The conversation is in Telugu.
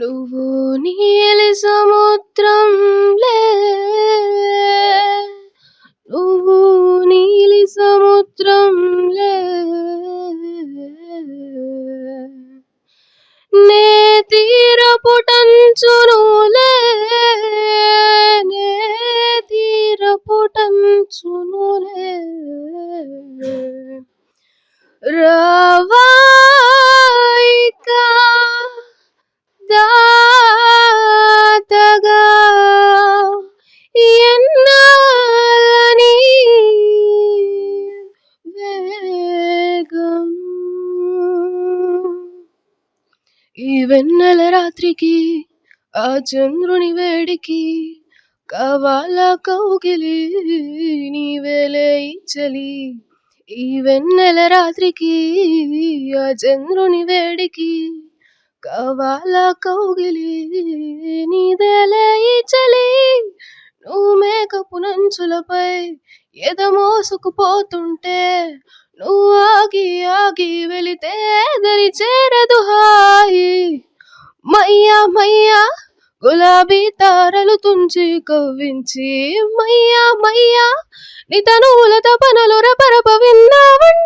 నువ్వు నీలి సముద్రంలే నువ్వు నీలి సముద్రంలే నే తీరపుటంచునులే నే తీరపుటంచునులే రావా ఇక దాతగా ఎన్నాలని వేగం ఈ వెన్నెల రాత్రికి ఆ చంద్రుని వేడికి కావాలా కౌగిలి నీవేలే ఈ చలి ఈ వెన్నెల రాత్రికి ఆ చంద్రుని వేడికి కావాలా కౌగిలి నీదేలే ఈ చలి నువ్వు మేకపు నంచులపై ఎదమోసుకుపోతుంటే నువ్వు ఆగి ఆగి వెళితే దరి చేరదు హాయి మయ్యా మయ్యా గులాబీ తారలు తుంచి కవ్వించి మయ్యా మయ్యా నీ తనువుల తపనలు రెపరెప విన్నావంటే